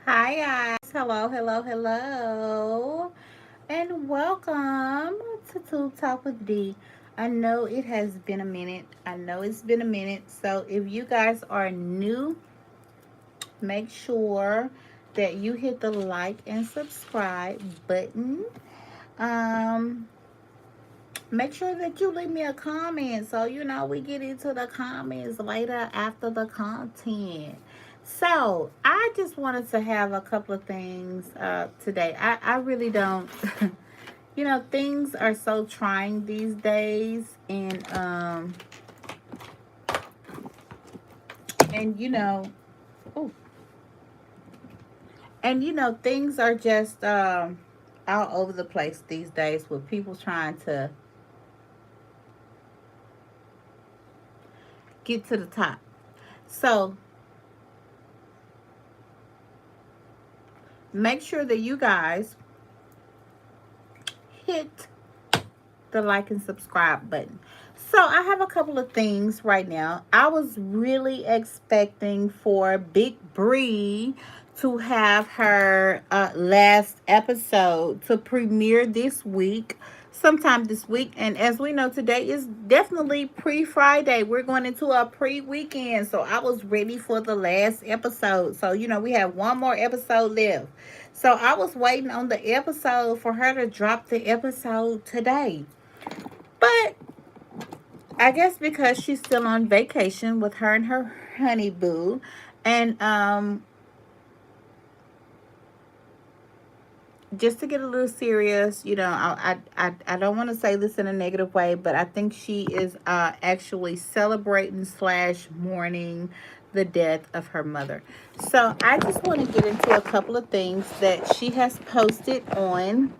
Hi guys, hello, and welcome to Tube Talk with D. I know it has been a minute. So if you guys are new, make sure that you hit the like and subscribe button. Um, Make sure that you leave me a comment so we get into the comments later after the content. So I just wanted to have a couple of things today. I really don't things are so trying these days, and ooh, things are just all over the place these days with people trying to get to the top. So make sure that you guys hit the like and subscribe button. So I have a couple of things right now. I was really expecting for Big Bree to have her last episode to premiere this week, sometime this week. And as we know, today is definitely pre-Friday. We're going into a pre-weekend. So I was ready for the last episode. So, we have one more episode left. So I was waiting on the episode for her to drop the episode today. But I guess because she's still on vacation with her and her honey boo, and just to get a little serious, I don't want to say this in a negative way, but I think she is actually celebrating slash mourning the death of her mother. So I just want to get into a couple of things that she has posted on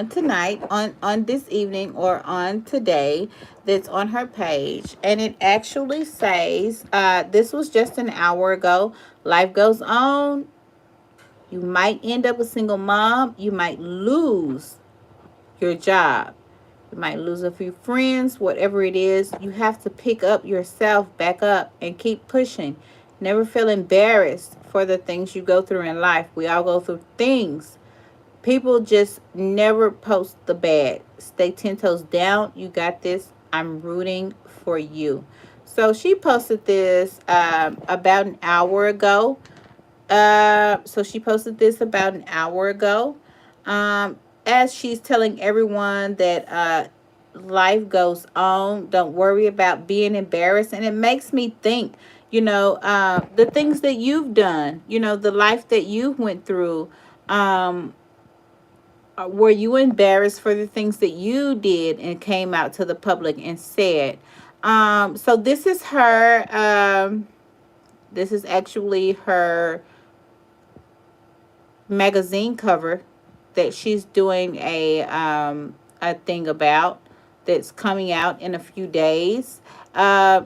tonight, on this evening, or on today, that's on her page. And it actually says, this was just an hour ago: life goes on. You might end up a single mom. You might lose your job. You might lose a few friends. Whatever it is, you have to pick up yourself back up and keep pushing. Never feel embarrassed for the things you go through in life. We all go through things. People just never post the bad. Stay 10 toes down. You got this. I'm rooting for you. So she posted this about an hour ago. So she posted this about an hour ago. As she's telling everyone that life goes on. Don't worry about being embarrassed. And it makes me think, the things that you've done, the life that you went through. Were you embarrassed for the things that you did and came out to the public and said? So this is her. This is actually her magazine cover that she's doing a thing about, that's coming out in a few days.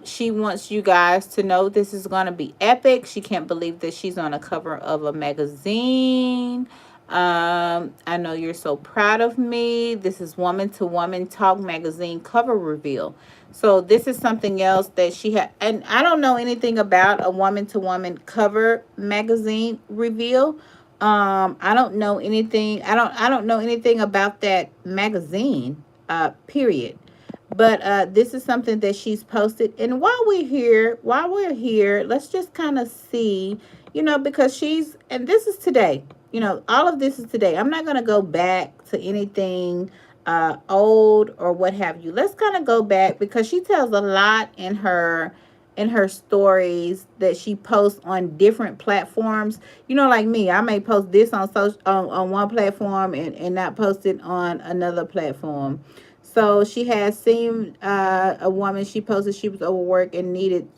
She wants you guys to know this is going to be epic. She can't believe that she's on a cover of a magazine. I know you're so proud of me. This is Woman to Woman Talk magazine cover reveal. So this is something else that she had, and I don't know anything about a Woman to Woman cover magazine reveal. I don't know anything. I don't know anything about that magazine. Period. But this is something that she's posted. And while we're here, let's just kind of see, because and this is today. All of this is today. I'm not gonna go back to anything old or what have you. Let's kind of go back because she tells a lot in her stories that she posts on different platforms. Like me, I may post this on social on one platform and not post it on another platform. So she has seen a woman. She posted she was overworked and needed,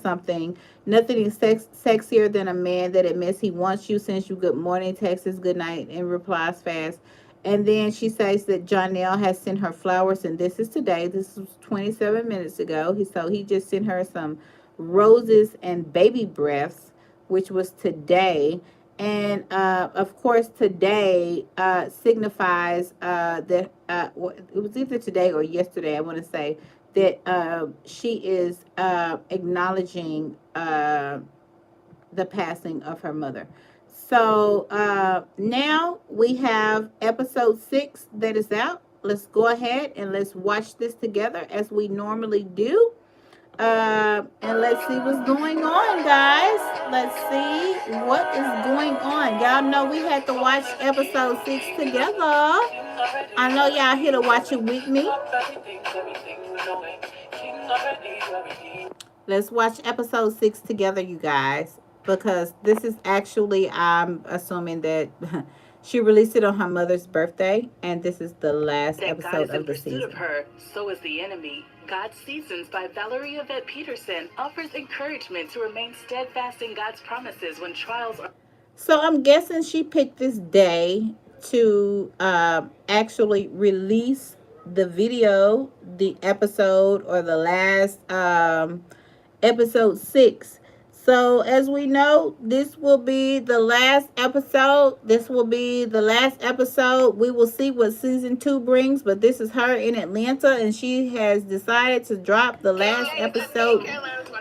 something. Nothing is sexier than a man that admits he wants you, sends you good morning texts, good night, and replies fast. And then she says that Jonelle has sent her flowers, and this is today. This was 27 minutes ago. He just sent her some roses and baby breaths, which was today. And of course, today signifies that it was either today or yesterday, I want to say, that she is acknowledging the passing of her mother. So now we have episode 6 that is out. Let's go ahead and let's watch this together as we normally do. And let's see what's going on, guys. Let's see what is going on. Y'all know we had to watch episode 6 together. I know y'all here to watch it with me. Let's watch episode 6 together, you guys, because this is actually, I'm assuming that she released it on her mother's birthday, and this is the last episode of the season. Of her, so is the enemy. God's Seasons by Valerie Yvette Peterson offers encouragement to remain steadfast in God's promises when trials are. So I'm guessing she picked this day to actually release the video, the episode, or the last episode 6. So as we know, this will be the last episode. This will be the last episode. We will see what season 2 brings, but this is her in Atlanta, and she has decided to drop the last episode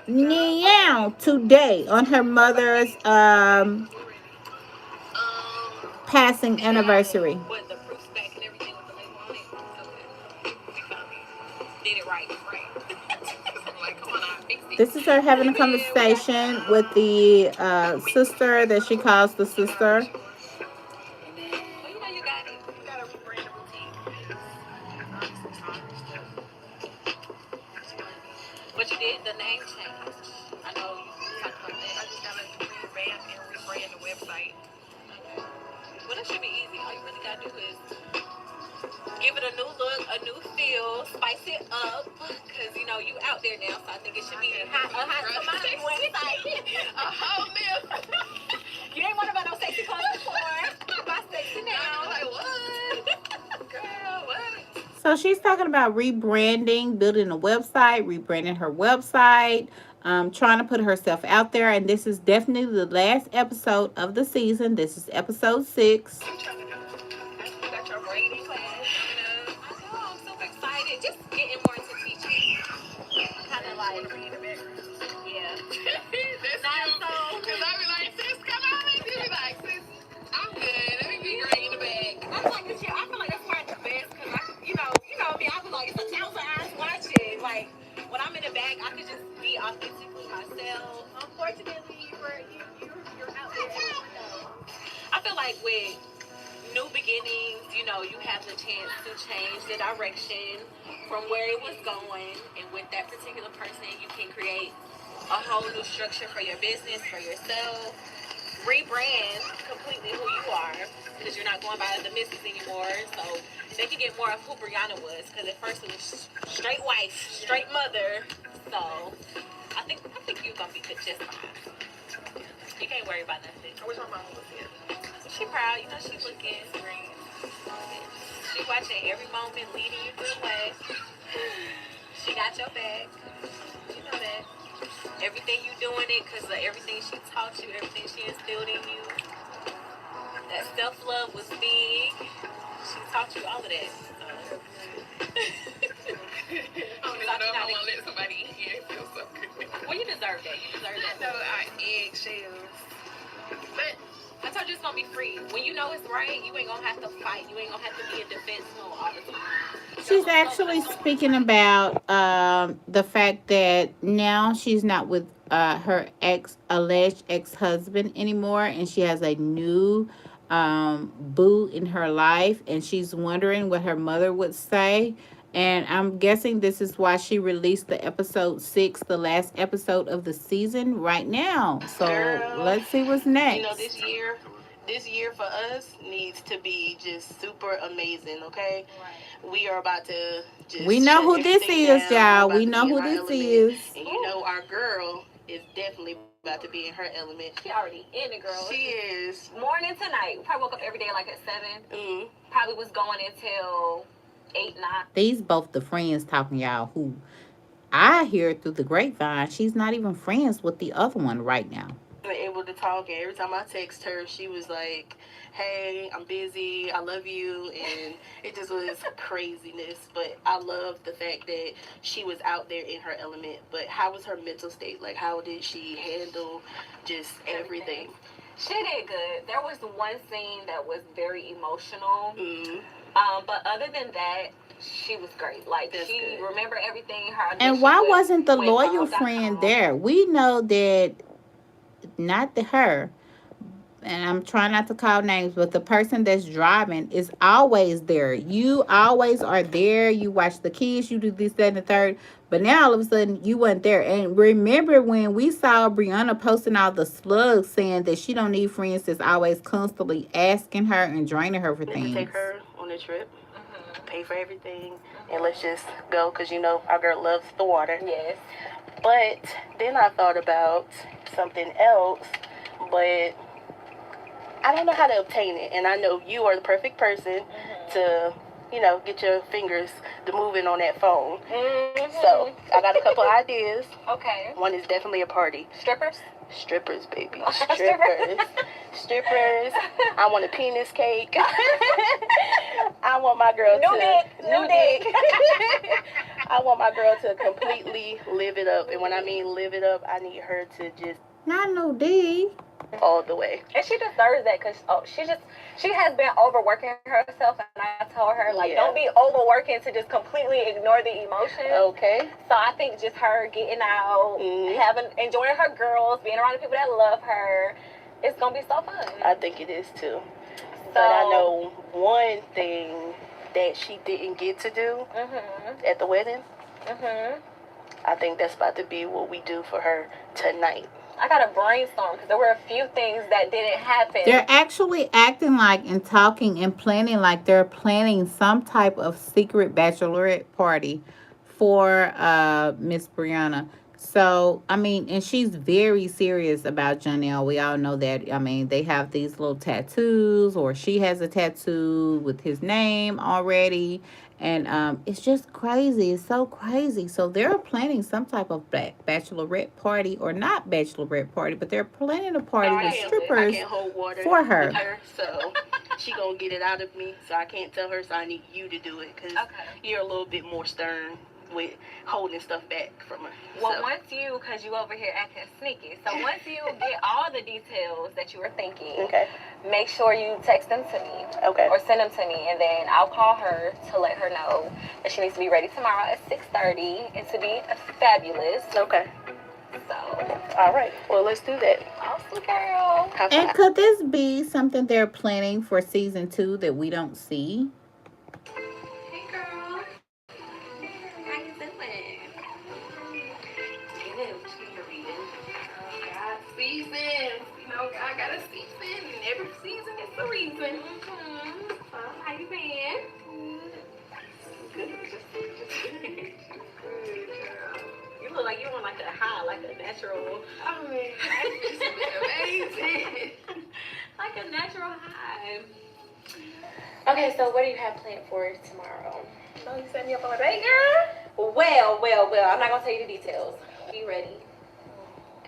now today on her mother's passing anniversary. This is her having a conversation with the sister that she calls the sister. But you did the name change. I know you talked about that. I just gotta revamp and rebrand the website. Well, that should be easy. All you really gotta do is give it a new look, a new feel, spice it up, because you know you out there now, so I think it should be a hot website. A whole new. You ain't wonder about no sexy clothes before. My sexy now. Like what? Girl, what? So she's talking about rebranding, building a website, rebranding her website, trying to put herself out there, and this is definitely the last episode of the season. This is episode 6. Just getting more into teaching. Kind of like, yeah. That's not so. Because I be like, sis, come on. You be like, sis, I'm good. Let me be great in the bag. I feel like this year, I feel like that's where I'm the best. Because you know me, I be like, it's a thousand eyes watching. Like, when I'm in the bag, I can just be authentically myself. Unfortunately, you're out there. I feel like with new beginnings, you know, you have the chance to change the direction from where it was going, and with that particular person, you can create a whole new structure for your business, for yourself, rebrand completely who you are, because you're not going by the Mrs. anymore, so they can get more of who Brianna was, because at first it was straight wife, straight mother, so I think you're gonna be good just fine. You can't worry about nothing. I wish my mom was here. She proud, you know, she looking green. She watching every moment, leading you through the way. She got your back. You know that. Everything you doing it because of everything she taught you, everything she instilled in you. That self-love was big. She taught you all of that. So. I don't even know if I want to let somebody in here. It feels so good. Well, you deserve that. You deserve that. No, I eggshells. But I told you it's gonna be free. When you know it's right, you ain't gonna have to fight. You ain't gonna have to be in defense mode all the time. She's actually speaking about the fact that now she's not with her alleged ex-husband anymore, and she has a new boo in her life, and she's wondering what her mother would say. And I'm guessing this is why she released the episode 6, the last episode of the season, right now. So girl, let's see what's next. You know, this year for us needs to be just super amazing, okay? Right. We are about to just. We know who this is, y'all. We know who this is. And you know, our girl is definitely about to be in her element. She already in it, girl. She is. Morning to night. We probably woke up every day like at 7. Mm-hmm. Probably was going until 8, 9. These both the friends talking, y'all, who I hear through the grapevine. She's not even friends with the other one right now. Able to talk, and every time I text her, she was like, hey, I'm busy, I love you, and it just was craziness. But I love the fact that she was out there in her element. But how was her mental state? Like, how did she handle just everything? She did good. There was one scene that was very emotional. But other than that, she was great. Like, That's she good. remembered everything. Her And audition why wasn't the with loyal friend Bob.com. there? We know that not the her, and I'm trying not to call names, but the person that's driving is always there. You always are there. You watch the kids, you do this, that, and the third. But now all of a sudden you weren't there. And remember when we saw Brianna posting all the slugs saying that she don't need friends that's always constantly asking her and draining her for We can take things. her on a trip, pay for everything, and let's just go because you know our girl loves the water. Yes. But then I thought about something else, but I don't know how to obtain it, and I know you are the perfect person to, you know, get your fingers to moving on that phone. So I got a couple ideas. Okay. One is definitely a party. Strippers? Strippers, baby. Strippers. Strippers. I want a penis cake. I want my girl New dick. I want my girl to completely live it up. And when I mean live it up, I need her to just Not no D. all the way. And she deserves that because she has been overworking herself, and I told her, like, don't be overworking to just completely ignore the emotions. Okay. So I think just her getting out, enjoying her girls, being around the people that love her, it's gonna be so fun. I think it is too. But I know one thing that she didn't get to do at the wedding. I think that's about to be what we do for her tonight. I got to brainstorm because there were a few things that didn't happen. They're actually acting like and talking and planning like they're planning some type of secret bachelorette party for Miss Brianna. So, I mean, and she's very serious about Janelle. We all know that. I mean, they have these little tattoos, or she has a tattoo with his name already. And it's just crazy. It's so crazy. So they're planning some type of bachelorette party, or not bachelorette party, but they're planning a party with strippers I can't hold water for her. With her, so she gonna get it out of me. So I can't tell her. So I need you to do it because you're a little bit more stern with holding stuff back from her. Well, because you over here acting sneaky. So once you get all the details that you were thinking, make sure you text them to me. Or send them to me, and then I'll call her to let her know that she needs to be ready tomorrow at 6:30 and to be fabulous. Okay. So. All right. Well, let's do that. Awesome, girl. And could this be something they're planning for season 2 that we don't see? Hey, girl. How you doing? God seasons. You know, God got a season, and every season is a reason. How you been? Good. You look like you're on like a high, like a natural. Oh man, it's amazing. Like a natural high. Okay, so what do you have planned for tomorrow? So you set me up on a date, girl? Well. I'm not gonna tell you the details. Be ready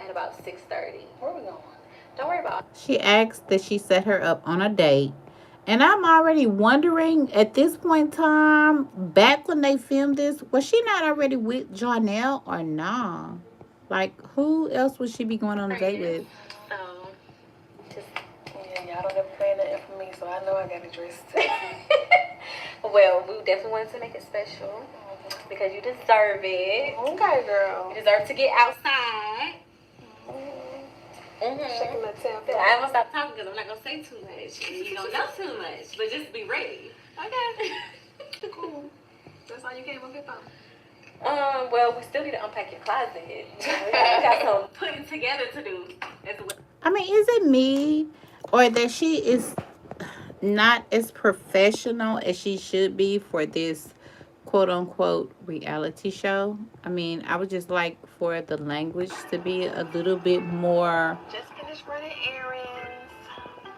at about 6:30. Where we going? Don't worry about it. She asked that she set her up on a date. And I'm already wondering at this point in time, back when they filmed this, was she not already with Janelle or nah? Like, who else would she be going on a date with? So, y'all don't ever plan nothing for me, so I know I got to dress too. well, we definitely wanted to make it special because you deserve it. Okay, girl. You deserve to get outside. Shaking my tail. I ain't gonna stop talking because I'm not gonna say too much. And you don't know too much, but just be ready. Okay. Cool. That's all you came up here for? Well, we still need to unpack your closet. We got some putting together to do as well. I mean, is it me or that she is not as professional as she should be for this quote unquote reality show? I mean, I would just like for the language to be a little bit more. Just finished running errands.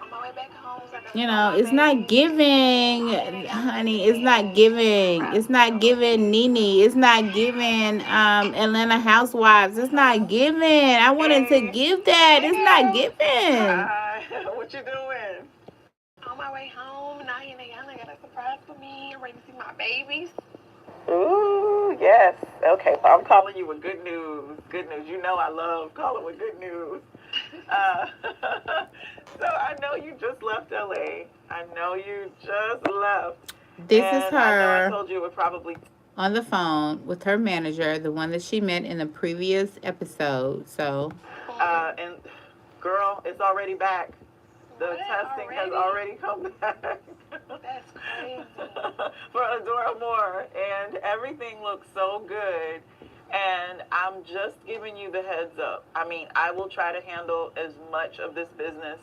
On my way back home. You know, it's not giving, honey. It's not giving. It's not giving Nene. It's not giving Atlanta Housewives. It's not giving. I wanted to give that. It's not giving. What you doing? On my way home, Naya and Ayana got a surprise for me. I'm ready to see my babies. Ooh, yes. Okay, so I'm calling you with good news. Good news. You know I love calling with good news. left LA. I know you just left. This and is I know I her told you it would probably on the phone with her manager, the one that she met in the previous episode. So, and girl, it's already back. The What? testing Already? has already come back. That's crazy. For Adora Moore, and everything looks so good. And I'm just giving you the heads up. I mean, I will try to handle as much of this business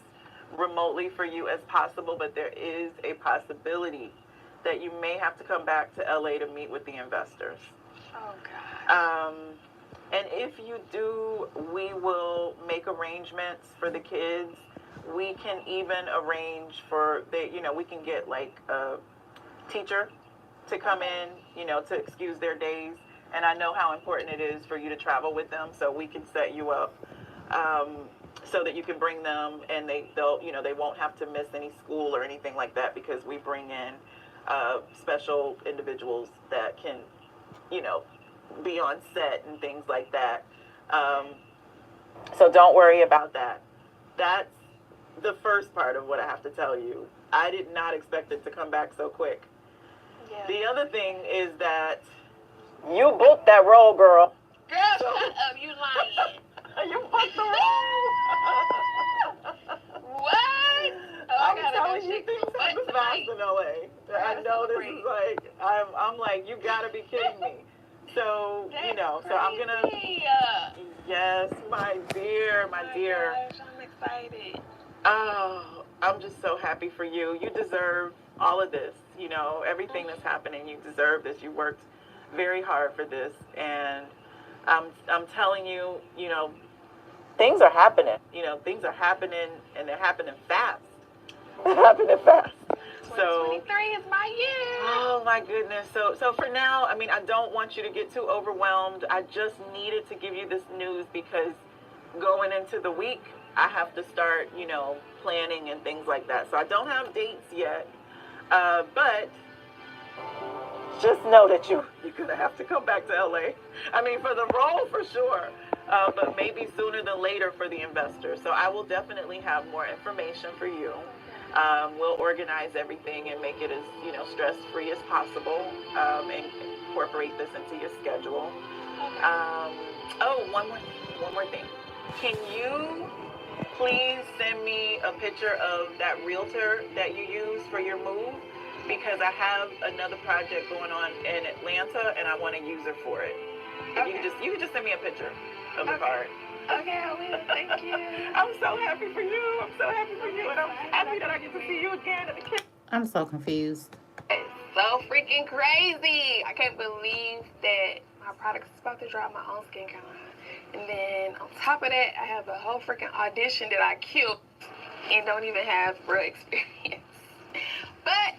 remotely for you as possible, but there is a possibility that you may have to come back to LA to meet with the investors. Oh, God. And if you do, we will make arrangements for the kids. We can even arrange for we can get like a teacher to come in, to excuse their days. And I know how important it is for you to travel with them, so we can set you up so that you can bring them, and they won't have to miss any school or anything like that, because we bring in special individuals that can, be on set and things like that. So don't worry about that. That's the first part of what I have to tell you. I did not expect it to come back so quick. Yeah. The other thing is that you booked that role, girl. Girl, shut up. You lying. You booked the role. What? Oh, I'm gotta telling go you, shake things my butt happen fast tonight. in LA. I know this is like, I'm like, you gotta be kidding me. So, That's so I'm gonna, crazy. yes, my dear, my dear. Gosh, I'm excited. Oh, I'm just so happy for you. You deserve all of this. Everything that's happening, you deserve this. You worked very hard for this, and I'm telling you, things are happening. Things are happening, and they're happening fast. They're happening fast. So 2023 is my year. oh my goodness. So for now, I mean, I don't want you to get too overwhelmed. I just needed to give you this news because going into the week, I have to start, planning and things like that. So I don't have dates yet, but just know that you're gonna have to come back to LA. I mean, for the role for sure, but maybe sooner than later for the investors. So I will definitely have more information for you. We'll organize everything and make it as stress-free as possible, and incorporate this into your schedule. One more thing. Can you please send me a picture of that realtor that you use for your move? Because I have another project going on in Atlanta, and I want to use her for it. If you can just send me a picture of the card. Okay, I will. Thank you. I'm so happy for you. I'm so happy for you, and I'm happy that I get to see you again at the kids. I'm so confused. It's so freaking crazy. I can't believe that my product is about to drop, my own skincare line. And then on top of that, I have a whole freaking audition that I killed and don't even have real experience. But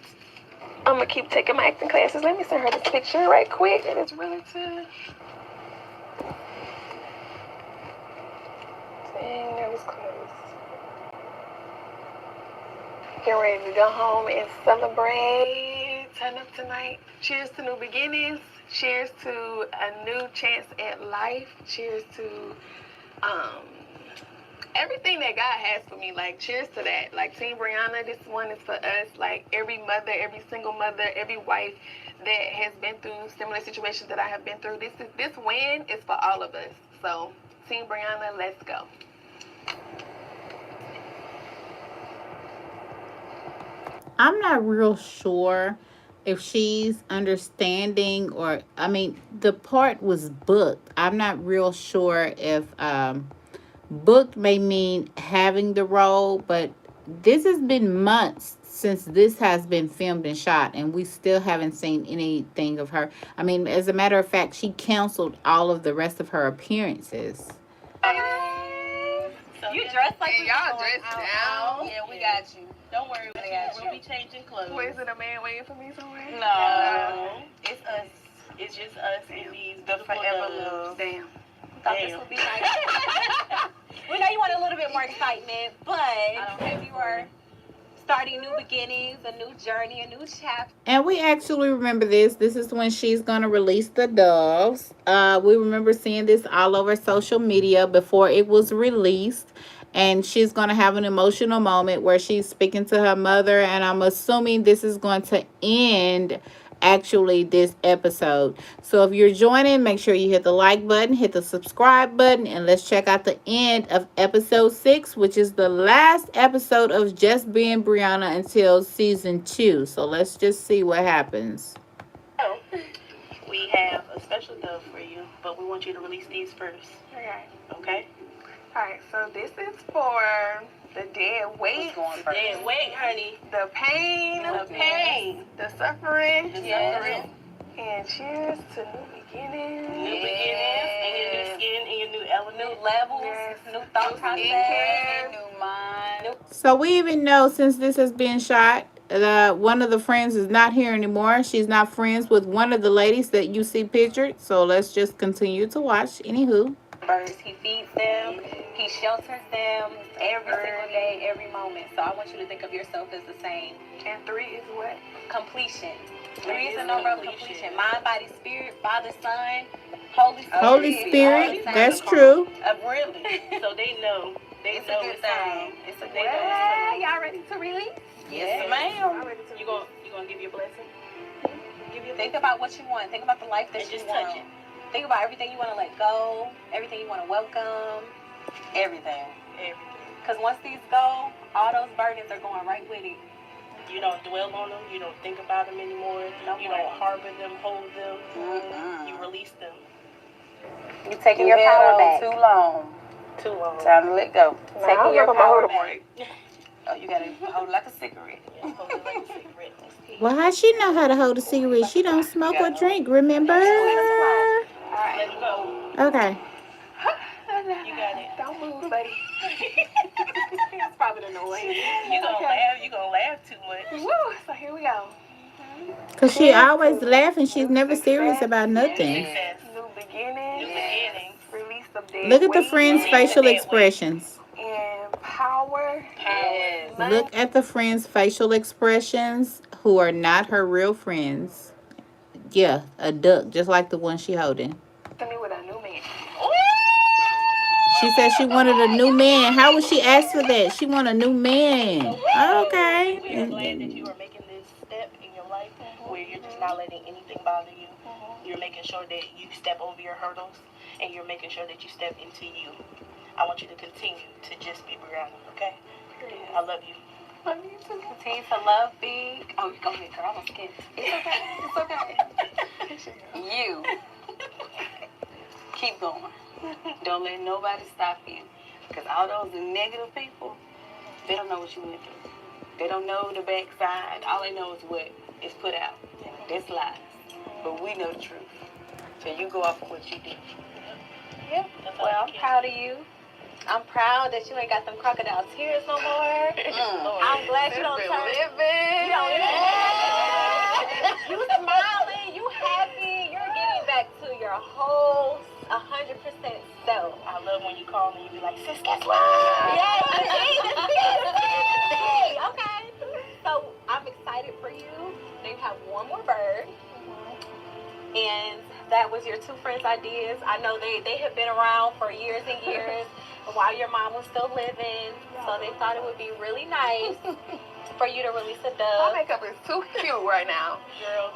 I'm gonna keep taking my acting classes. Let me send her this picture right quick. And it's relative. Dang, that was close. Get ready to go home and celebrate. Turn up tonight. Cheers to new beginnings. Cheers to a new chance at life. Cheers to everything that God has for me. Like, cheers to that. Like, Team Brianna, this one is for us. Like, every mother, every single mother, every wife that has been through similar situations that I have been through. This win is for all of us. So, Team Brianna, let's go. I'm not real sure if she's understanding, or I mean, the part was booked. I'm not real sure if booked may mean having the role, but this has been months since this has been filmed and shot, and we still haven't seen anything of her. I mean, as a matter of fact, she canceled all of the rest of her appearances. You dressed like we y'all was going dressed out. down. Yeah, we got you. Don't worry, we got you. We'll be changing clothes. Wait, is it a man waiting for me somewhere? No. It's us. It's just us and these The forever love. Damn. Thought this would be nice. We know you want a little bit more excitement, but here you are starting new beginnings, a new journey, a new chapter. And we actually remember this. This is when she's going to release the doves. We remember seeing this all over social media before it was released. and she's going to have an emotional moment where she's speaking to her mother, and I'm assuming this is going to end actually this episode. So if you're joining, make sure you hit the like button, hit the subscribe button, and let's check out the end of episode 6, which is the last episode of Just Being Brianna until season 2. So let's just see what happens. So, we have a special dove for you, but we want you to release these first. Okay. Okay? Alright, so this is for the dead weight. Dead weight, honey. The pain. The pain. The suffering. Yes. And cheers to new beginnings. New beginnings, and your new skin, and your new element. New levels, Yes. new thought process, Skincare. new mind. So we even know, since this has been shot, one of the friends is not here anymore. She's not friends with one of the ladies that you see pictured. So let's just continue to watch. Anywho. Birds, he feeds them, he shelters them every single day, every moment. So I want you to think of yourself as the same. And 3 is what? Completion. 3 is the number of completion. Mind, body, spirit, Father, Son, Holy Spirit. Holy Spirit, All the same. that's true. Really? So they know. They It's know a good it's time. thing. It's a They good know it's thing. time. Y'all ready to release? Yes, I'm ma'am. ready to. You gonna give your blessing? Give your Think blessing. about what you want. Think about the life that And you just want. touch it. Think about everything you want to let go, everything you want to welcome, everything. Everything. Because once these go, all those burdens are going right with it. You don't dwell on them. You don't think about them anymore. No You more. don't harbor them, hold them. Mm-mm. You release them. You taking your power back. Too long. Too long. Time to let go. Nah, Taking I'm your gonna power hold a back. break. Oh, you gotta hold it like a cigarette. Yeah, hold it like a cigarette. Well, how she know how to hold a cigarette? She don't smoke or drink, remember? Let it go. Okay. You got it. Don't move, buddy. It's probably the noise. You gonna laugh. You gonna laugh too much. Woo! So here we go. Because she always laughing. She's never serious about nothing. Success. New beginnings. New beginnings. Release of dead Look at the weight friends' facial expressions. and power. Yes. Look at the friends' facial expressions who are not her real friends. Yeah, a duck, just like the one she holding. To me with a new man. She said she wanted a new man. How would she ask for that? She want a new man. We are glad Okay. that you are making this step in your life where you're just not letting anything bother you. You're making sure that you step over your hurdles, and you're making sure that you step into you. I want you to continue to just be Brianna, okay? I love you. Continue to love big. Oh, go ahead, girl. I'm scared. It's okay. It's okay. You. Keep going. Don't let nobody stop you. Because all those negative people, they don't know what you went through. They don't know the backside. All they know is what is put out. That's lies. But we know the truth. So you go off of what you do. Yeah. Well, I'm proud of you. I'm proud that you ain't got them crocodile tears no more. I'm glad you don't turn. You don't. You smiling. You happy. You're getting back to your whole 100% self. I love when you call me and you be like, sis, guess what? Yes, okay. So I'm excited for you. They have one more bird. And that was your two friends' ideas. I know they have been around for years and years while your mom was still living. So they thought it would be really nice for you to release a My dove. makeup is too cute right now.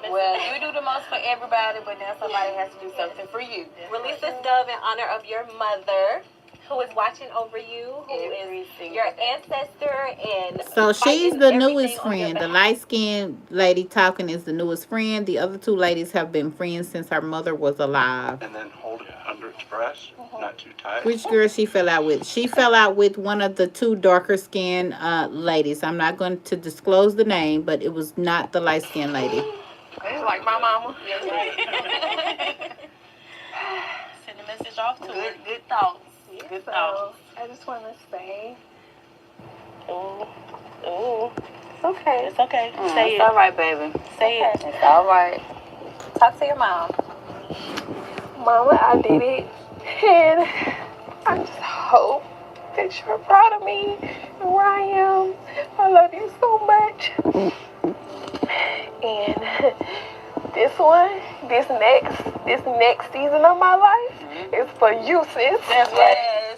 Girl, Well, you do the most for everybody, but now somebody has to do something for you. Release this dove in honor of your mother, who is watching over you, who is your ancestor, and So she's fighting the everything newest on your friend. The behalf. light-skinned lady talking is the newest friend. The other two ladies have been friends since her mother was alive. And then hold it under its breast, not too tight. Which girl she fell out with? She fell out with one of the two darker-skinned ladies. I'm not going to disclose the name, but it was not the light-skinned lady. It's like my mama. send a message off to her. Good thoughts. Good So thoughts. I just want to say, Ooh. Ooh. It's okay. It's okay. Say It's it. all right, baby. Say it. It's all right. Talk to your mom. Mama, I did it. And I just hope that you're proud of me and where I am. I love you so much. And this next season of my life is for you, sis. That's right.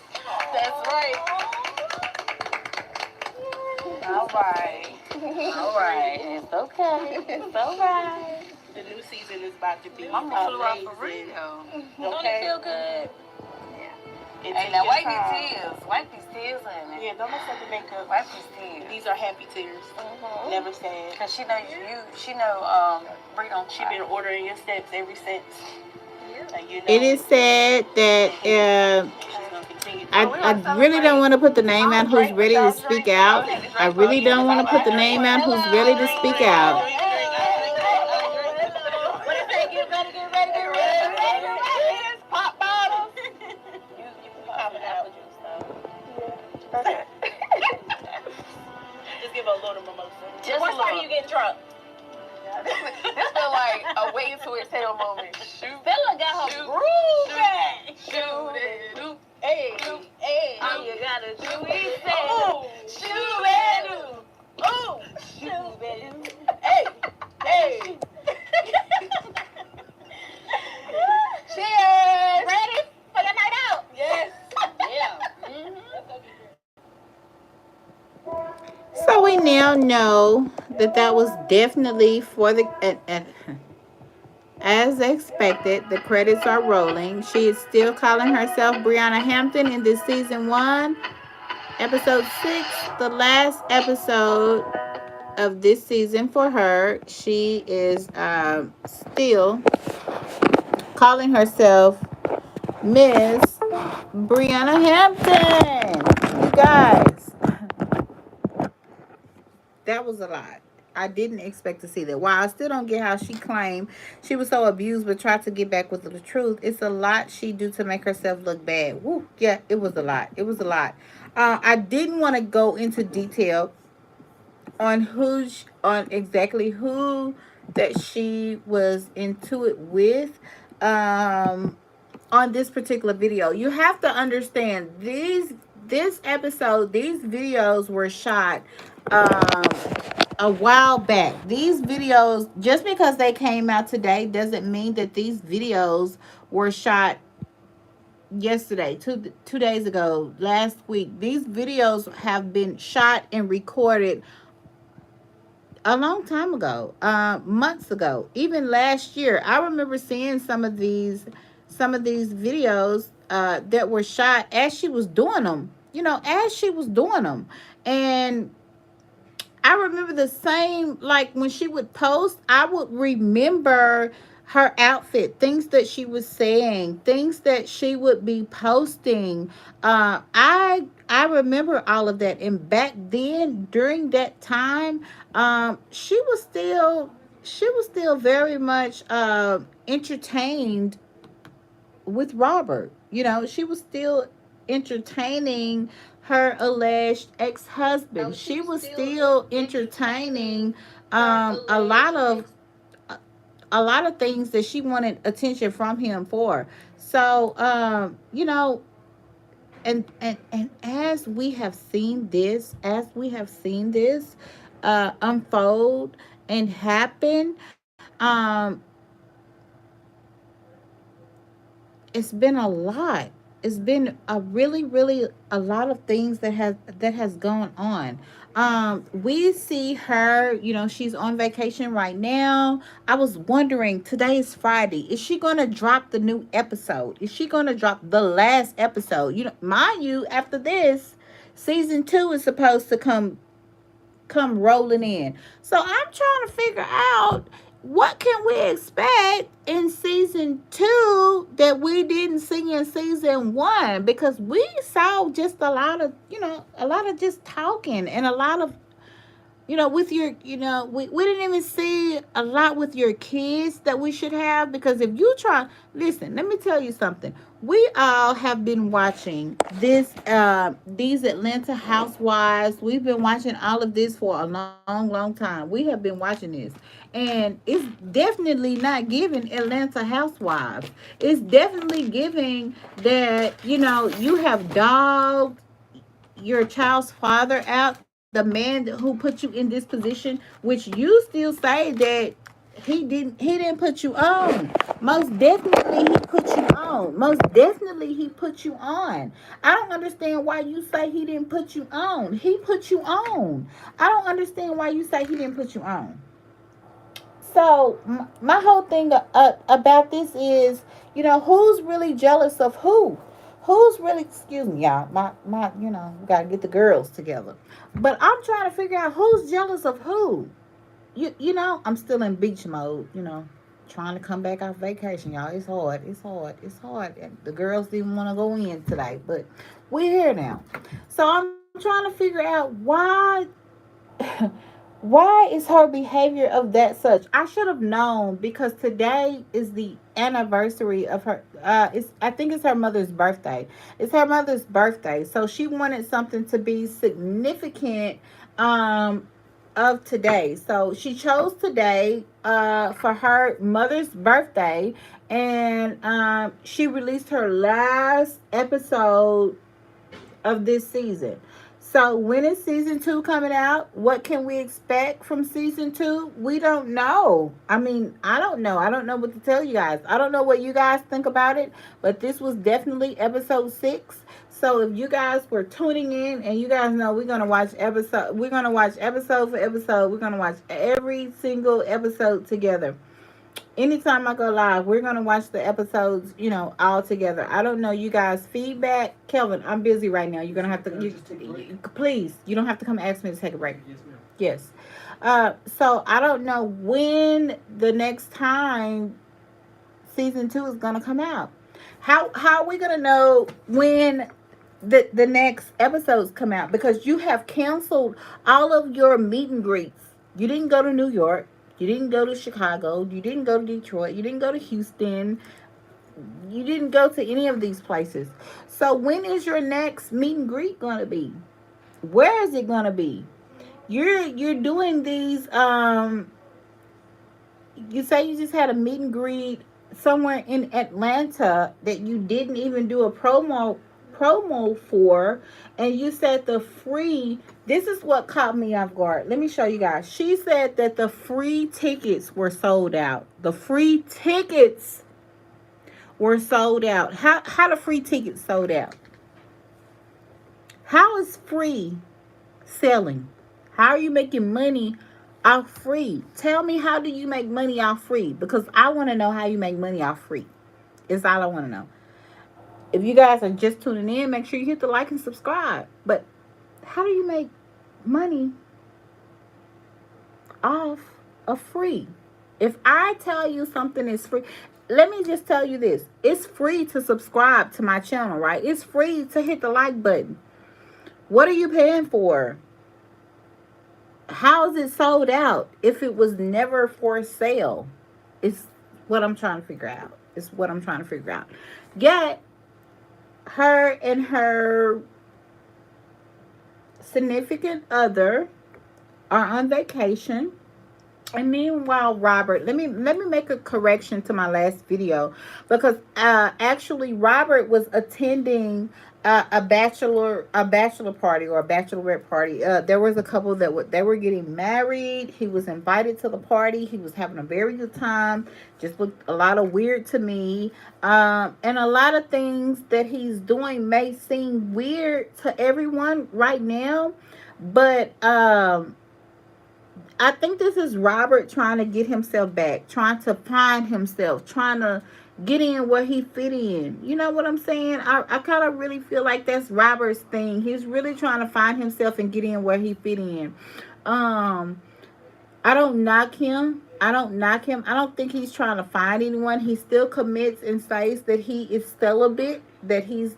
That's right. All right. All right. It's okay. It's all right. The new season is about to be amazing. For real. Don't it feel good? Yeah. Hey, now wipe your tears. Wipe these tears, honey. Yeah, don't mess up the makeup. Wipe these tears. These are happy tears. Mm-hmm. Never sad. Cause she know Bree don't. She been ordering your steps ever since. It is said that I really don't want to put the name out who's ready to speak out. I really don't want to put the name out who's ready to speak out. Pop bottles. You can pop an apple juice though. Yeah. Just give her a little mimosa. What time you get drunk? This feel like a waiting to exhale moment. Bella got her groove back. Shoot it. Hey, hey. All you gotta do is say, ooh, shoot it. Ooh, shoot it. Hey, hey. Cheers. Ready for the night out? Yes. Yeah. Mm-hmm. So we now know that was definitely for the as expected. The credits are rolling. She is still calling herself Brianna Hampton in this season 1, episode 6, the last episode of this season for her. She is still calling herself Miss Brianna Hampton. You guys, that was a lot. I didn't expect to see that. While I still don't get how she claimed she was so abused but tried to get back with the truth, it's a lot she do to make herself look bad. Woo, yeah, it was a lot. It was a lot. I didn't want to go into detail on on exactly who that she was into it with on this particular video. You have to understand this episode, these videos were shot a while back. These videos, just because they came out today doesn't mean that these videos were shot yesterday, 2 days ago, last week. These videos have been shot and recorded a long time ago, months ago, even last year. I remember seeing some of these videos that were shot as she was doing them, as she was doing them. And I remember the same, like when she would post, I would remember her outfit, things that she was saying, things that she would be posting. I remember all of that. And back then, during that time, she was still very much entertained with Robert. She was still entertaining her alleged ex-husband. She was still entertaining a lot of things that she wanted attention from him for. So and as we have seen this unfold and happen, it's been a lot. It's been a really a lot of things that has gone on. We see her, she's on vacation right now. I was wondering, today is Friday, is she gonna drop the new episode? Is she gonna drop the last episode? Mind you, after this, season 2 is supposed to come rolling in. So I'm trying to figure out, what can we expect in season 2 that we didn't see in season 1? Because we saw just a lot of just talking, and a lot of, with your, we didn't even see a lot with your kids that we should have. Because if you try, listen, let me tell you something. We all have been watching these Atlanta housewives. We've been watching all of this for a long time. We have been watching this, and it's definitely not giving Atlanta housewives. It's definitely giving that, you have dogged your child's father out, the man who put you in this position, which you still say that he didn't put you on. Most definitely he put you on. on. Most definitely he put you on. I don't understand why you say he didn't put you on. He put you on. I don't understand why you say he didn't put you on. So my whole thing about this is, who's really jealous of who? Who's really, excuse me, y'all, my we gotta get the girls together. But I'm trying to figure out who's jealous of who. I'm still in beach mode, trying to come back off vacation, y'all. It's hard. It's hard. It's hard. And the girls didn't want to go in today, but we're here now. So I'm trying to figure out why is her behavior of that such. I should have known because today is the anniversary of her. I think it's her mother's birthday. It's her mother's birthday, so she wanted something to be significant. Of today. So she chose today for her mother's birthday, and she released her last episode of this season. So when is season 2 coming out? What can we expect from season 2? We don't know. I mean, I don't know. I don't know what to tell you guys. I don't know what you guys think about it, but this was definitely episode 6. So if you guys were tuning in, and you guys know we're gonna watch episode for episode. We're gonna watch every single episode together. Anytime I go live, we're gonna watch the episodes, all together. I don't know you guys' feedback. Kelvin, I'm busy right now. You're gonna have to please. You don't have to come ask me to take a break. Yes, ma'am. Yes. So I don't know when the next time season 2 is gonna come out. How are we gonna know when the next episodes come out? Because you have canceled all of your meet and greets. You didn't go to New York. You didn't go to Chicago. You didn't go to Detroit. You didn't go to Houston. You didn't go to any of these places. So when is your next meet and greet going to be? Where is it going to be? You're doing these. You say you just had a meet and greet somewhere in Atlanta that you didn't even do a promo for, and you said the free. This is what caught me off guard. Let me show you guys. She said that the free tickets were sold out. The free tickets were sold out. How the free tickets sold out? How is free selling? How are you making money off free? Tell me, how do you make money off free? Because I want to know how you make money off free. It's all I want to know. If you guys are just tuning in, make sure you hit the like and subscribe. But how do you make money off of free? If I tell you something is free, let me just tell you this. It's free to subscribe to my channel, right? It's free to hit the like button. What are you paying for? How is it sold out if it was never for sale? It's what I'm trying to figure out. Yet, her and her significant other are on vacation. And meanwhile, Robert, let me make a correction to my last video, because actually Robert was attending a bachelor party or a bachelorette party. There was a couple that they were getting married. He was invited to the party. He was having a very good time. Just looked a lot of weird to me. And a lot of things that he's doing may seem weird to everyone right now, but I think this is Robert trying to get himself back, trying to find himself, trying to get in where he fit in. You know what I'm saying? I kind of really feel like that's Robert's thing. He's really trying to find himself and get in where he fit in. I don't knock him. I don't think he's trying to find anyone. He still commits and says that he is celibate, that he's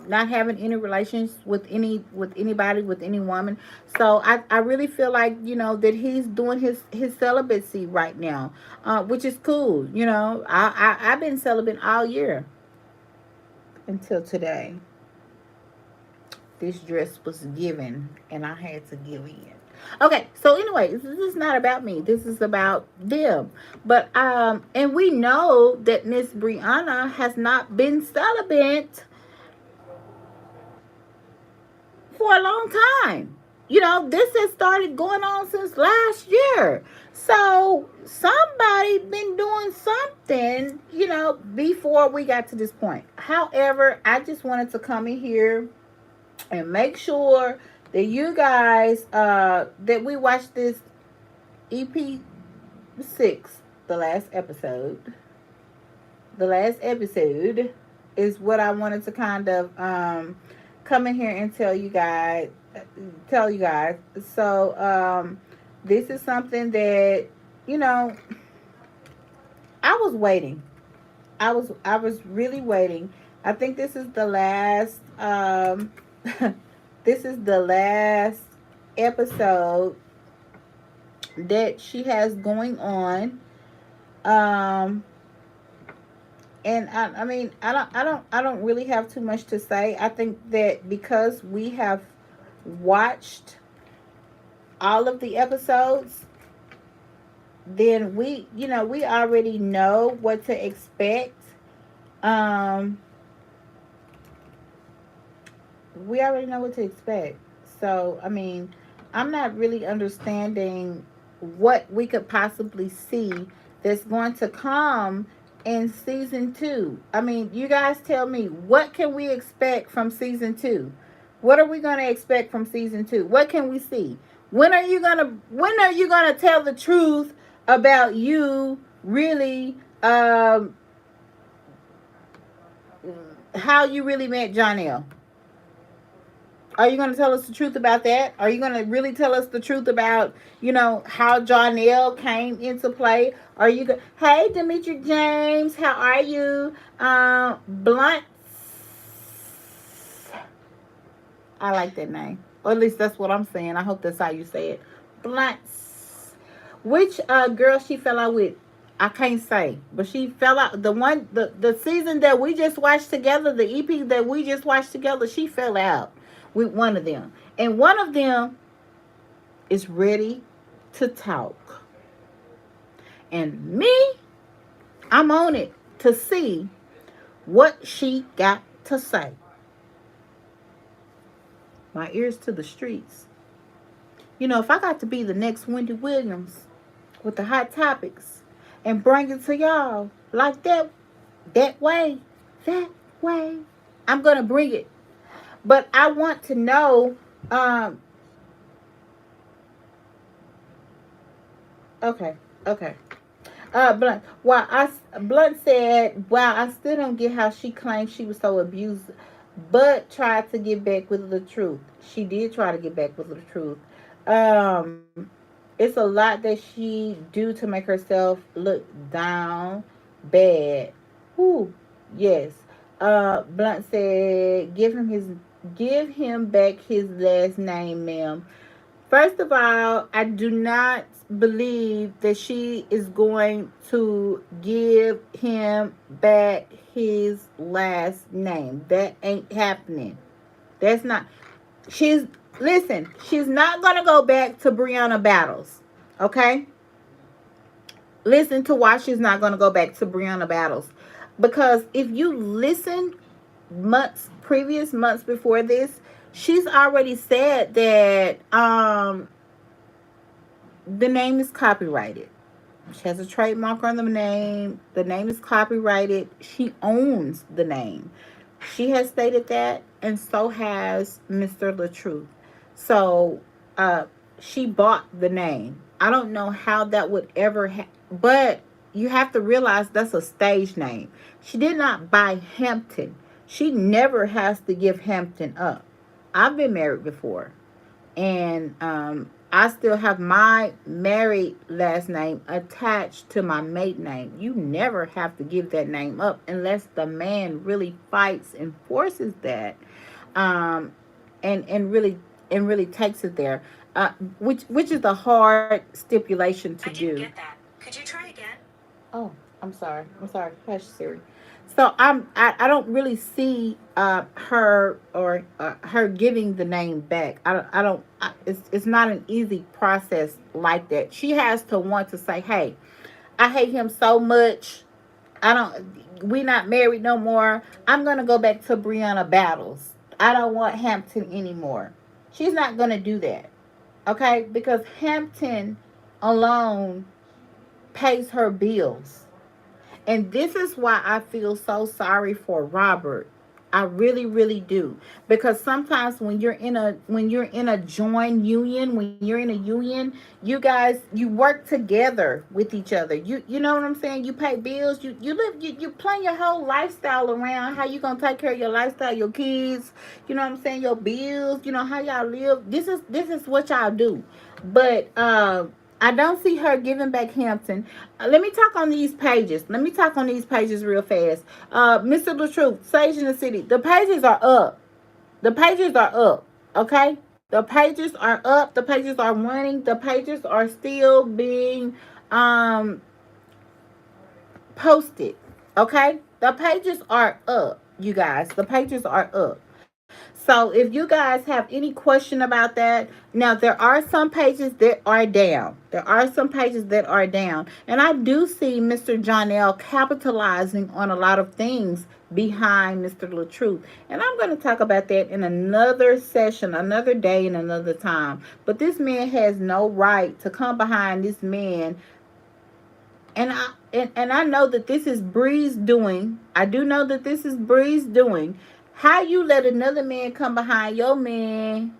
not having any relations with anybody, with any woman. So I really feel like, that he's doing his celibacy right now, which is cool. I've been celibate all year until today. This dress was given and I had to give in. Okay, so anyway, this is not about me. This is about them. But and we know that Miss Brianna has not been celibate for a long time. this has started going on since last year. So somebody been doing something, before we got to this point. However, I just wanted to come in here and make sure that you guys, that we watch this EP 6, the last episode. The last episode is what I wanted to kind of come in here and tell you guys. So this is something that you know I was waiting. I was really waiting. I think this is the last this is the last episode that she has going on. Um and I mean I don't really have too much to say. I think that because we have watched all of the episodes, then we already know what to expect. Um we already know what to expect. So, I mean, I'm not really understanding what we could possibly see that's going to come in season 2. I mean, you guys tell me, what can we expect from season 2? What are we going to expect from season 2? What can we see? When are you going to tell the truth about you really how you really met Jonelle? Are you going to tell us the truth about that? Are you going to really tell us the truth about, how Jonelle came into play? Are you go? Hey, Demetri James, how are you? Blunt. I like that name. Or at least that's what I'm saying. I hope that's how you say it. Blunt. Which girl she fell out with? I can't say, but she fell out. The season that we just watched together, the EP that we just watched together, she fell out with one of them, and one of them is ready to talk. And me, I'm on it to see what she got to say. My ears to the streets. If I got to be the next Wendy Williams with the hot topics and bring it to y'all like that way, that way, I'm gonna bring it. But I want to know. Okay, okay. Blunt said, "Wow, I still don't get how she claimed she was so abused, but tried to get back with the truth. She did try to get back with the truth. Um, it's a lot that she do to make herself look down bad. Whoo, yes. Blunt said, give him back his last name, ma'am. First of all, I do not believe that she is going to give him back his last name. That ain't happening. That's not. She's Listen. She's not gonna go back to Brianna Battles. Okay. Listen to why she's not gonna go back to Brianna Battles, because if you listen previous months before this, she's already said that the name is copyrighted. She has a trademark on the name. The name is copyrighted. She owns the name. She has stated that, and so has Mr. LaTruth. So, she bought the name. I don't know how that would ever but you have to realize that's a stage name. She did not buy Hampton. She never has to give Hampton up. I've been married before, and I still have my married last name attached to my maiden name. You never have to give that name up unless the man really fights and forces that, um, and really takes it there, which is a hard stipulation to do. I didn't get that. Could you try again? Oh, I'm sorry. Hush, Siri. So I don't really see her or her giving the name back. It's not an easy process like that. She has to want to say, "Hey, I hate him so much. We not married no more. I'm gonna go back to Brianna Battles. I don't want Hampton anymore." She's not gonna do that. Okay? Because Hampton alone pays her bills. And this is why I feel so sorry for Robert. I really, really do. Because sometimes when you're in a joint union, when you're in a union, you work together with each other. You know what I'm saying? You pay bills, you plan your whole lifestyle around how you gonna take care of your lifestyle, your kids, you know what I'm saying, your bills, how y'all live. This is what y'all do. But I don't see her giving back Hampton. Let me talk on these pages. Let me talk on these pages real fast. Mr. LaTruth, Sage in the City. The pages are up. The pages are up. Okay? The pages are up. The pages are running. The pages are still being um posted. Okay? The pages are up, you guys. The pages are up. So if you guys have any question about that, now there are some pages that are down. There are some pages that are down. And I do see Mr. John L. capitalizing on a lot of things behind Mr. LaTruth. And I'm going to talk about that in another session, another day, and another time. But this man has no right to come behind this man. And I know that this is Bree's doing. I do know that this is Bree's doing. How you let another man come behind your man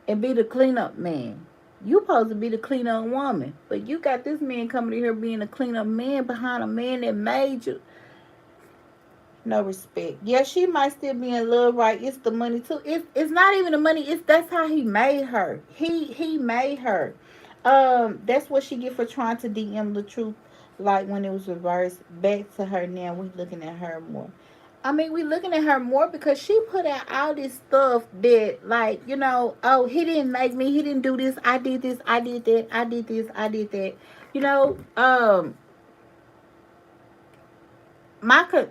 and be the cleanup man? You supposed to be the cleanup woman, but you got this man coming in here being a cleanup man behind a man that made you. No respect. Yeah, she might still be in love, right? It's the money too. It's not even the money. It's that's how he made her. He made her. That's what she get for trying to DM the truth. Like when it was reversed back to her. Now we looking at her more. I mean, we looking at her more because she put out all this stuff that, like, oh, he didn't make me. He didn't do this. I did this. I did that. I did this. I did that. You know, my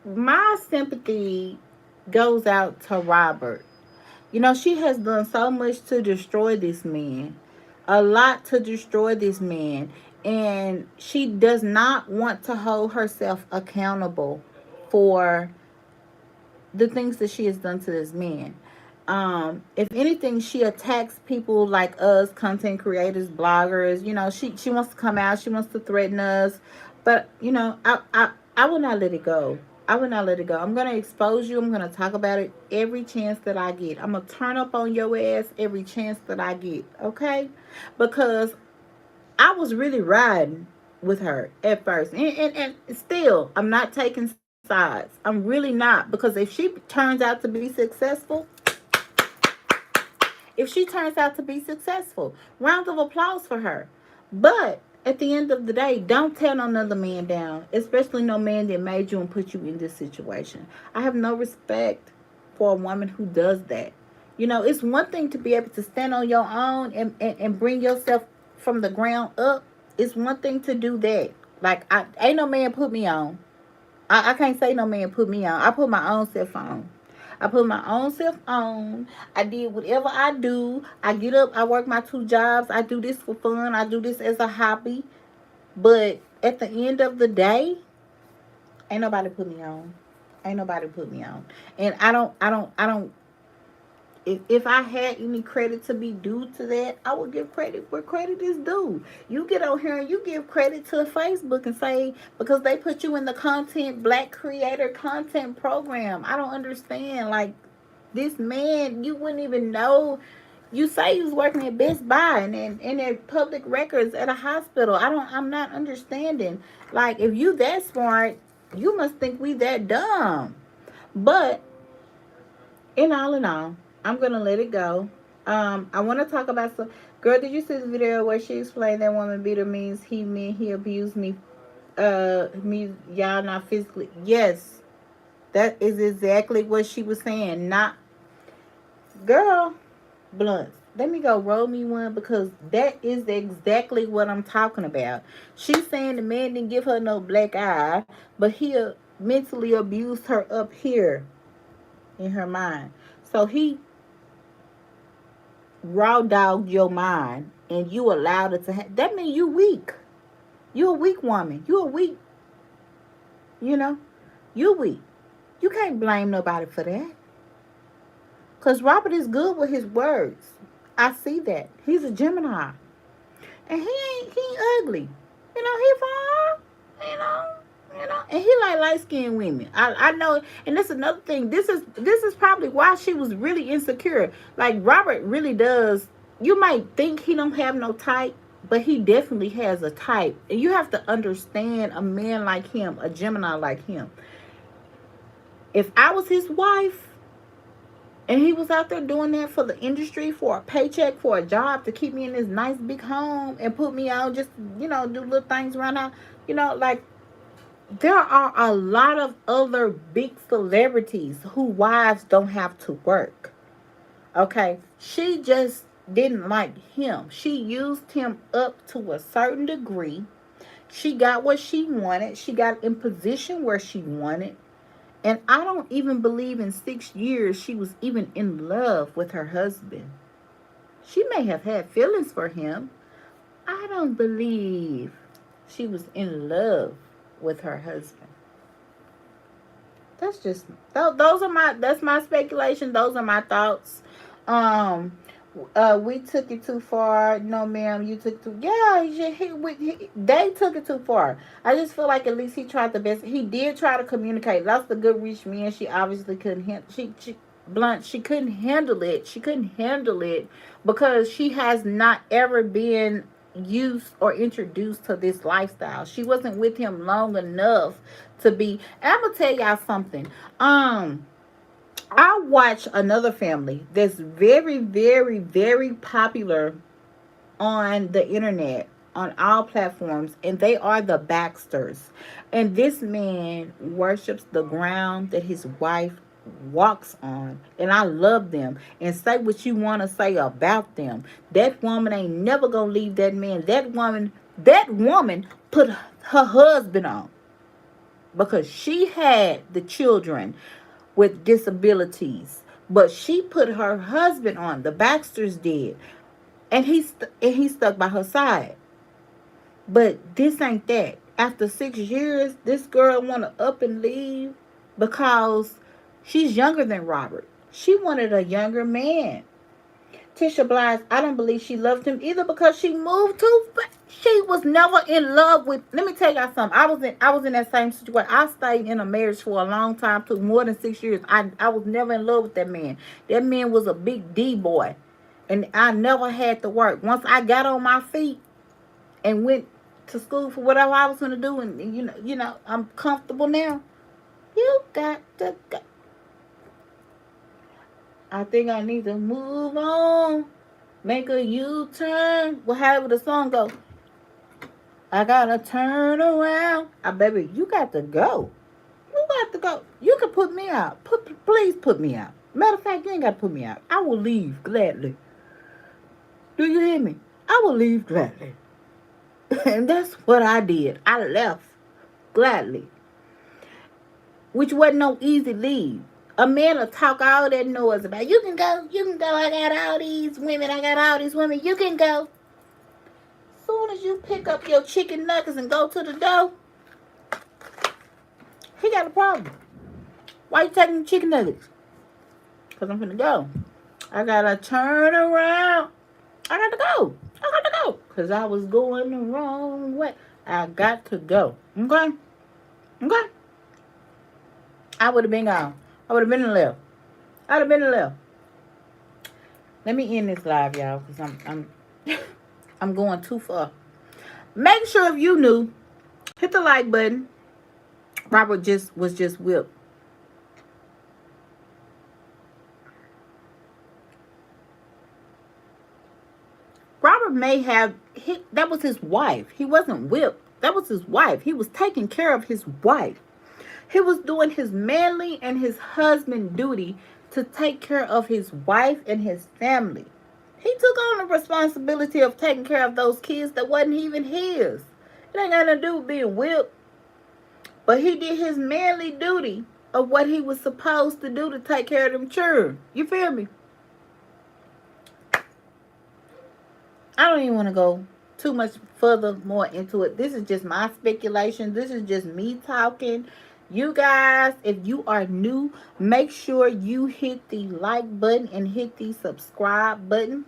my sympathy goes out to Robert. She has done so much to destroy this man, a lot to destroy this man, and she does not want to hold herself accountable for the things that she has done to this man. If anything, she attacks people like us, content creators, bloggers. She wants to come out, she wants to threaten us, but I will not let it go. I will not let it go. I'm gonna expose you. I'm gonna talk about it every chance that I get. I'm gonna turn up on your ass every chance that I get. Okay, because I was really riding with her at first, and still, I'm not taking sides. I'm really not, because if she turns out to be successful, round of applause for her. But at the end of the day, don't tear another man down, especially no man that made you and put you in this situation. I have no respect for a woman who does that. It's one thing to be able to stand on your own and bring yourself from the ground up. It's one thing to do that. Like, ain't no man put me on. I can't say no man put me on. I put my own self on. I put my own self on. I did whatever I do. I get up. I work my 2 jobs. I do this for fun. I do this as a hobby. But at the end of the day, ain't nobody put me on. Ain't nobody put me on. And I don't. If I had any credit to be due to that, I would give credit where credit is due. You get on here and you give credit to Facebook and say, because they put you in the Black Creator Content Program. I don't understand. Like, this man, you wouldn't even know. You say he was working at Best Buy and at public records at a hospital. I'm not understanding. Like, if you that smart, you must think we that dumb. But in all, I'm gonna let it go. I want to talk about some. Girl, did you see the video where she explained that woman beater means he abused me, y'all, not physically? Yes, that is exactly what she was saying. Not, girl, blunts. Let me go roll me one, because that is exactly what I'm talking about. She's saying the man didn't give her no black eye, but he mentally abused her up here in her mind. So he raw dogged your mind and you allowed it to happen. That means you weak. You a weak woman. You a weak, you know, you weak. You can't blame nobody for that. Because Robert is good with his words. I see that. He's a Gemini. And he ain't ugly. He fine. And he like light skinned women. I know, and that's another thing. This is probably why she was really insecure. Like Robert really does. You might think he don't have no type, but he definitely has a type. And you have to understand a man like him, a Gemini like him. If I was his wife, and he was out there doing that for the industry, for a paycheck, for a job, to keep me in this nice big home and put me out, just, do little things around out. Like, there are a lot of other big celebrities who wives don't have to work. Okay? She just didn't like him. She used him up to a certain degree. She got what she wanted. She got in position where she wanted. And I don't even believe in 6 years she was even in love with her husband. She may have had feelings for him. I don't believe she was in love with her husband. That's my speculation. Those are my thoughts. We took it too far. No, ma'am, you took too. Yeah, they took it too far. I just feel like at least he tried the best. He did try to communicate. That's the good rich man. She obviously couldn't handle. She couldn't handle it. She couldn't handle it because she has not ever been used or introduced to this lifestyle. She wasn't with him long enough to be. And I'm gonna tell y'all something. I watch another family that's very, very, very popular on the internet, on all platforms, and they are the Baxters. And this man worships the ground that his wife walks on. And I love them. And say what you want to say about them. That woman ain't never gonna leave that man. That woman put her husband on because she had the children with disabilities, but she put her husband on. The Baxters did, and he stuck by her side. But this ain't that. After 6 years, this girl want to up and leave because she's younger than Robert. She wanted a younger man. Tisha Blige, I don't believe she loved him either because she moved too fast. She was never in love with. Let me tell y'all something. I was in that same situation. I stayed in a marriage for a long time, took more than 6 years. I was never in love with that man. That man was a big D boy, and I never had to work. Once I got on my feet and went to school for whatever I was going to do, and I'm comfortable now. You got to go. I think I need to move on. Make a U-turn. Well, however the song go. I gotta turn around. Baby, you got to go. You got to go. You can put me out. Please put me out. Matter of fact, you ain't got to put me out. I will leave gladly. Do you hear me? I will leave gladly. And that's what I did. I left gladly. Which wasn't no easy leave. A man will talk all that noise about, you can go, I got all these women, you can go. Soon as you pick up your chicken nuggets and go to the door, he got a problem. Why you taking the chicken nuggets? Because I'm finna go. I gotta turn around. I got to go. Because I was going the wrong way. I got to go. Okay? I would have been gone. I would have been in the left. Let me end this live, y'all, because I'm going too far. Make sure if you new, hit the like button. Robert was just whipped. Robert may have that was his wife. He wasn't whipped. That was his wife. He was taking care of his wife. He was doing his manly and his husband duty to take care of his wife and his family. He took on the responsibility of taking care of those kids that wasn't even his. It ain't got nothing to do with being whipped. But he did his manly duty of what he was supposed to do to take care of them children. You feel me? I don't even want to go too much further more into it. This is just my speculation. This is just me talking. You guys, if you are new, make sure you hit the like button and hit the subscribe button.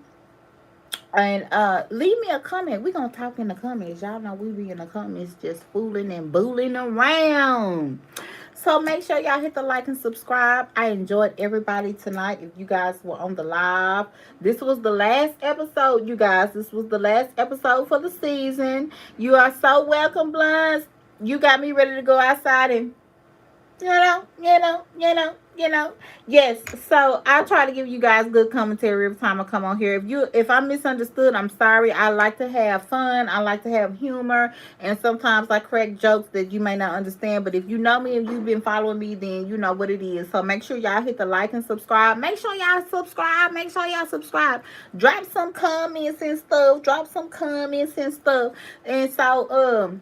And leave me a comment. We're gonna talk in the comments. Y'all know we be in the comments just fooling and booling around. So make sure y'all hit the like and subscribe. I enjoyed everybody tonight. If you guys were on the live, this was the last episode, you guys. This was the last episode for the season. You are so welcome, Blunts. You got me ready to go outside and Yes, so I try to give you guys good commentary every time I come on here. If I'm misunderstood, I'm sorry. I like to have fun. I like to have humor, and sometimes I crack jokes that you may not understand. But if you know me and you've been following me, then you know what it is. So make sure y'all hit the like and subscribe. Make sure y'all subscribe. Make sure y'all subscribe. Drop some comments and stuff. And so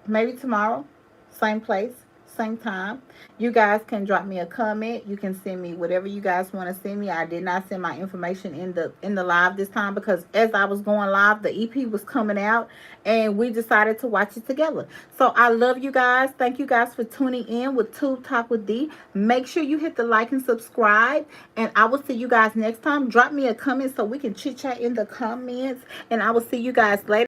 maybe tomorrow, same place, same time. You guys can drop me a comment. You can send me whatever you guys want to send me. I did not send my information in the live this time because as I was going live, the EP was coming out and we decided to watch it together. So I love you guys. Thank you guys for tuning in with Tube Talk with D. Make sure you hit the like and subscribe, and I will see you guys next time. Drop me a comment so we can chit chat in the comments, and I will see you guys later.